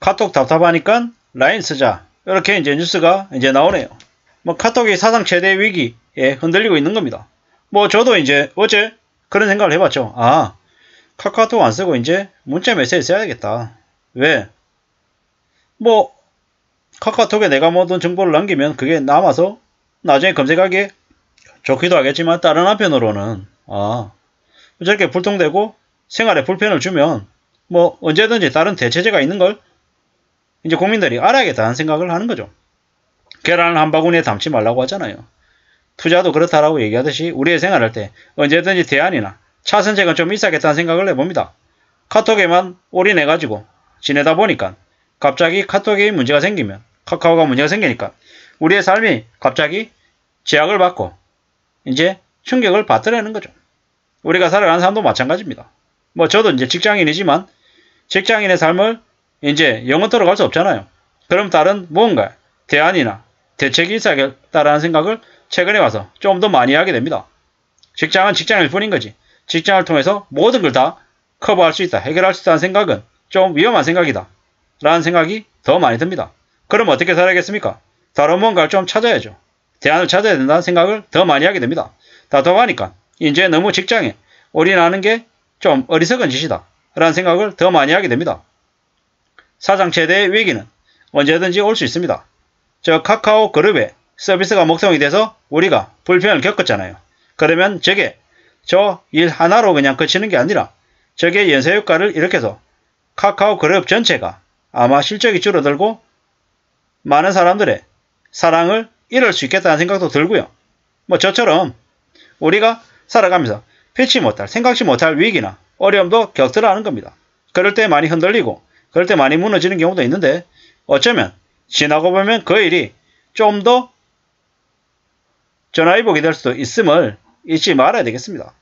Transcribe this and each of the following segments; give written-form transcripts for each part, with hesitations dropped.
카톡 답답하니까 라인 쓰자. 이렇게 이제 뉴스가 이제 나오네요. 뭐 카톡이 사상 최대 위기에 흔들리고 있는 겁니다. 뭐 저도 이제 어제 그런 생각을 해봤죠. 아, 카카오톡 안 쓰고 이제 문자 메시지 써야겠다. 왜? 뭐 카카오톡에 내가 모든 정보를 남기면 그게 남아서 나중에 검색하기에 좋기도 하겠지만 다른 한편으로는 저렇게 불통되고 생활에 불편을 주면 뭐 언제든지 다른 대체제가 있는 걸 이제 국민들이 알아야겠다는 생각을 하는 거죠. 계란을 한 바구니에 담지 말라고 하잖아요. 투자도 그렇다라고 얘기하듯이 우리의 생활할 때 언제든지 대안이나 차선책은 좀 있어야겠다는 생각을 해봅니다. 카톡에만 올인해가지고 지내다 보니까 갑자기 카톡에 문제가 생기면 카카오가 문제가 생기니까 우리의 삶이 갑자기 제약을 받고 이제 충격을 받더라는 거죠. 우리가 살아가는 삶도 마찬가지입니다. 뭐 저도 이제 직장인이지만 직장인의 삶을 이제 영원토록 할 수 없잖아요. 그럼 다른 무언가 대안이나 대책이 있어야겠다라는 생각을 최근에 와서 좀 더 많이 하게 됩니다. 직장은 직장일 뿐인 거지. 직장을 통해서 모든 걸 다 커버할 수 있다, 해결할 수 있다는 생각은 좀 위험한 생각이다 라는 생각이 더 많이 듭니다. 그럼 어떻게 살아야겠습니까? 다른 뭔가를 좀 찾아야죠. 대안을 찾아야 된다는 생각을 더 많이 하게 됩니다. 답답하니까 이제 너무 직장에 올인하는 게 좀 어리석은 짓이다 라는 생각을 더 많이 하게 됩니다. 사상 최대의 위기는 언제든지 올 수 있습니다. 저 카카오 그룹의 서비스가 목성이 돼서 우리가 불편을 겪었잖아요. 그러면 저게 저 일 하나로 그냥 그치는 게 아니라 저게 연쇄효과를 일으켜서 카카오 그룹 전체가 아마 실적이 줄어들고 많은 사람들의 사랑을 잃을 수 있겠다는 생각도 들고요. 뭐 저처럼 우리가 살아가면서 피치 못할, 생각지 못할 위기나 어려움도 겪더라는 겁니다. 그럴 때 많이 흔들리고 그럴 때 많이 무너지는 경우도 있는데 어쩌면 지나고 보면 그 일이 좀 더 전화위복이 될 수도 있음을 잊지 말아야 되겠습니다.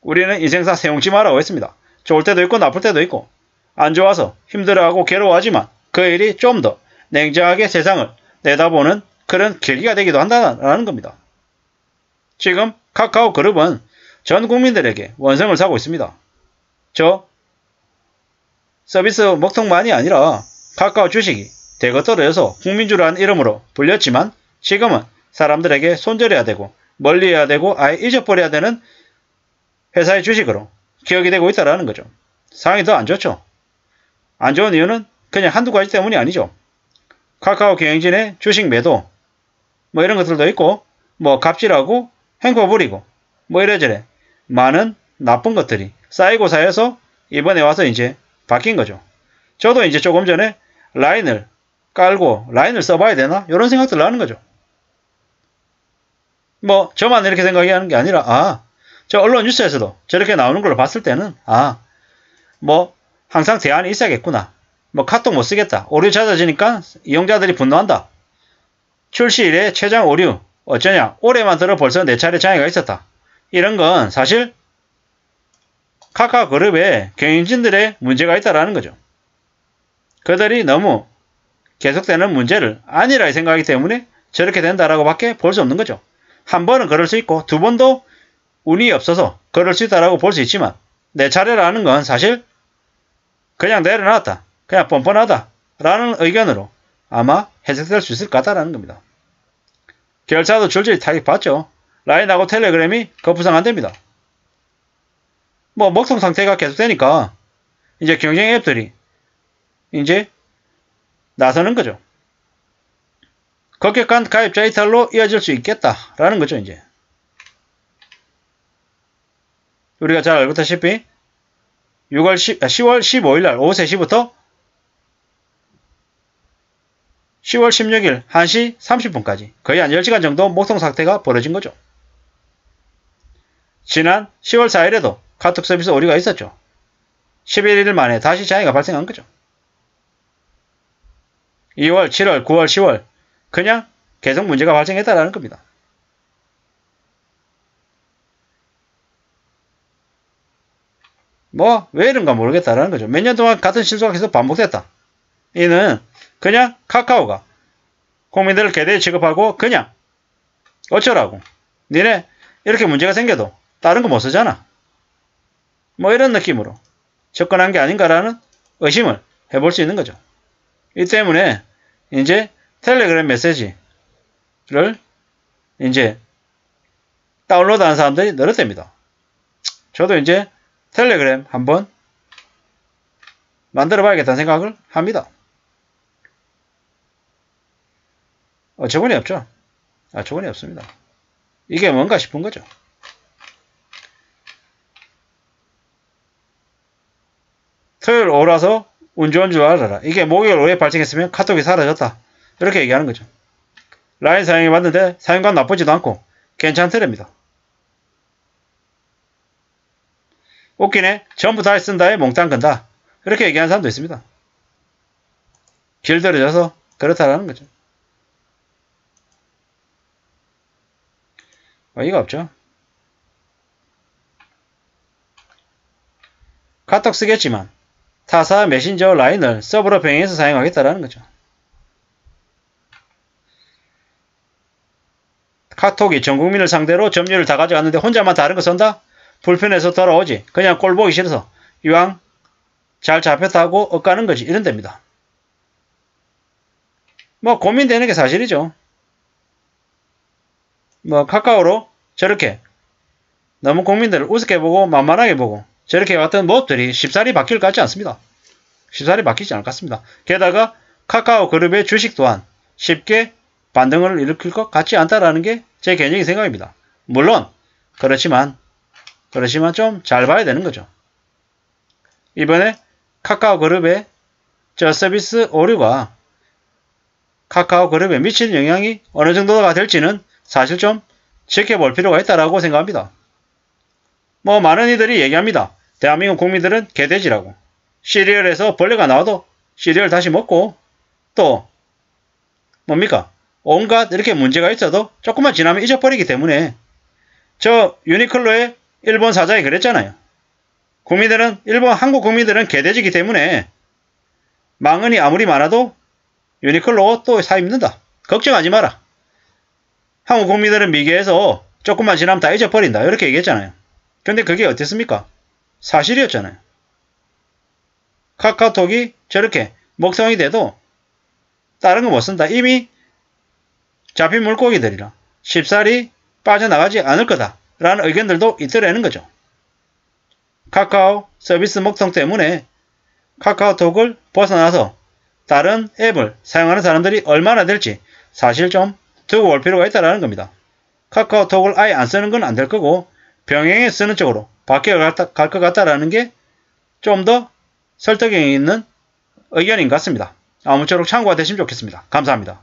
우리는 인생사 세웅지마라고 했습니다. 좋을 때도 있고 나쁠 때도 있고 안 좋아서 힘들어하고 괴로워하지만 그 일이 좀 더 냉정하게 세상을 내다보는 그런 계기가 되기도 한다는 겁니다. 지금 카카오 그룹은 전 국민들에게 원성을 사고 있습니다. 저 서비스 먹통만이 아니라 카카오 주식이 대거 떨어져서 국민주라는 이름으로 불렸지만 지금은 사람들에게 손절해야 되고 멀리해야 되고 아예 잊어버려야 되는 회사의 주식으로 기억이 되고 있다는 거죠. 상황이 더 안 좋죠. 안 좋은 이유는 그냥 한두 가지 때문이 아니죠. 카카오 경영진의 주식 매도 뭐 이런 것들도 있고 뭐 갑질하고 행포 부리고 뭐 이래저래 많은 나쁜 것들이 쌓이고 쌓여서 이번에 와서 이제 바뀐 거죠. 저도 이제 조금 전에 라인을 깔고 라인을 써봐야 되나 이런 생각들 하는 거죠. 뭐 저만 이렇게 생각하는 게 아니라 저 언론 뉴스에서도 저렇게 나오는 걸 봤을 때는 뭐 항상 대안이 있어야겠구나. 뭐 카톡 못 쓰겠다. 오류 잦아지니까 이용자들이 분노한다. 출시일에 최장 오류 어쩌냐. 올해만 들어 벌써 4차례 장애가 있었다. 이런 건 사실 카카오 그룹의 경영진들의 문제가 있다라는 거죠. 그들이 너무 계속되는 문제를 아니라 생각하기 때문에 저렇게 된다라고 밖에 볼 수 없는 거죠. 한 번은 그럴 수 있고 두 번도 운이 없어서 그럴 수 있다라고 볼 수 있지만 4차례라는 건 사실 그냥 내려놨다. 그냥 뻔뻔하다. 라는 의견으로 아마 해석될 수 있을 것 같다라는 겁니다. 결사도 줄줄이 타격 받죠. 라인하고 텔레그램이 거부상 안 됩니다. 뭐 먹통 상태가 계속되니까 이제 경쟁 앱들이 이제 나서는 거죠. 급격한 가입자 이탈로 이어질 수 있겠다라는 거죠. 이제 우리가 잘 알다시피 10월 15일 날 오후 3시부터 10월 16일 1시 30분까지 거의 한 10시간 정도 먹통 상태가 벌어진 거죠. 지난 10월 4일에도 카톡 서비스 오류가 있었죠. 11일 만에 다시 장애가 발생한 거죠. 2월, 7월, 9월, 10월 그냥 계속 문제가 발생했다라는 겁니다. 뭐 왜 이런가 모르겠다라는 거죠. 몇 년 동안 같은 실수가 계속 반복됐다. 이는 그냥 카카오가 국민들을 개대에 취급하고 그냥 어쩌라고. 니네 이렇게 문제가 생겨도 다른 거 못 쓰잖아. 뭐 이런 느낌으로 접근한 게 아닌가라는 의심을 해볼 수 있는 거죠. 이 때문에 이제 텔레그램 메시지를 이제 다운로드 하는 사람들이 늘었답니다. 저도 이제 텔레그램 한번 만들어 봐야겠다는 생각을 합니다. 어처구니 없죠? 어처구니 없습니다. 이게 뭔가 싶은 거죠. 토요일 오라서 운 좋은 줄 알아라. 이게 목요일 오후에 발생했으면 카톡이 사라졌다. 이렇게 얘기하는 거죠. 라인 사용해봤는데 사용감 나쁘지도 않고 괜찮더랍니다. 웃기네. 전부 다 쓴다에 몽땅 건다. 이렇게 얘기하는 사람도 있습니다. 길들여져서 그렇다라는 거죠. 어이가 없죠. 카톡 쓰겠지만 타사 메신저 라인을 서버로 병행해서 사용하겠다라는 거죠. 카톡이 전 국민을 상대로 점유율을 다 가져갔는데 혼자만 다른 거 쓴다? 불편해서 돌아오지. 그냥 꼴 보기 싫어서 이왕 잘 잡혔다고 엇가는 거지. 이런 데입니다. 뭐 고민되는 게 사실이죠. 뭐 카카오로 저렇게 너무 국민들을 우습게 보고 만만하게 보고 저렇게 왔던 모업들이 쉽사리 바뀔 것 같지 않습니다. 쉽사리 바뀌지 않을 것 같습니다. 게다가 카카오 그룹의 주식 또한 쉽게 반등을 일으킬 것 같지 않다라는 게 제 개인적인 생각입니다. 물론 그렇지만 좀 잘 봐야 되는 거죠. 이번에 카카오 그룹의 저 서비스 오류가 카카오 그룹에 미치는 영향이 어느 정도가 될지는 사실 좀 지켜볼 필요가 있다고 생각합니다. 뭐 많은 이들이 얘기합니다. 대한민국 국민들은 개돼지라고. 시리얼에서 벌레가 나와도 시리얼 다시 먹고 또 뭡니까? 온갖 이렇게 문제가 있어도 조금만 지나면 잊어버리기 때문에 저 유니클로의 일본 사장이 그랬잖아요. 한국 국민들은 개돼지이기 때문에 망언이 아무리 많아도 유니클로 또 사 입는다. 걱정하지 마라. 한국 국민들은 미개해서 조금만 지나면 다 잊어버린다. 이렇게 얘기했잖아요. 근데 그게 어땠습니까? 사실이었잖아요. 카카오톡이 저렇게 먹성이 돼도 다른 거 못 쓴다. 이미 잡힌 물고기들이라 쉽사리 빠져나가지 않을 거다. 라는 의견들도 있더라는 거죠. 카카오 서비스 먹통 때문에 카카오톡을 벗어나서 다른 앱을 사용하는 사람들이 얼마나 될지 사실 좀 두고 볼 필요가 있다는 겁니다. 카카오톡을 아예 안 쓰는 건 안 될 거고 병행해 쓰는 쪽으로 바뀌어 갈 것 같다라는 게 좀 더 설득력이 있는 의견인 것 같습니다. 아무쪼록 참고가 되시면 좋겠습니다. 감사합니다.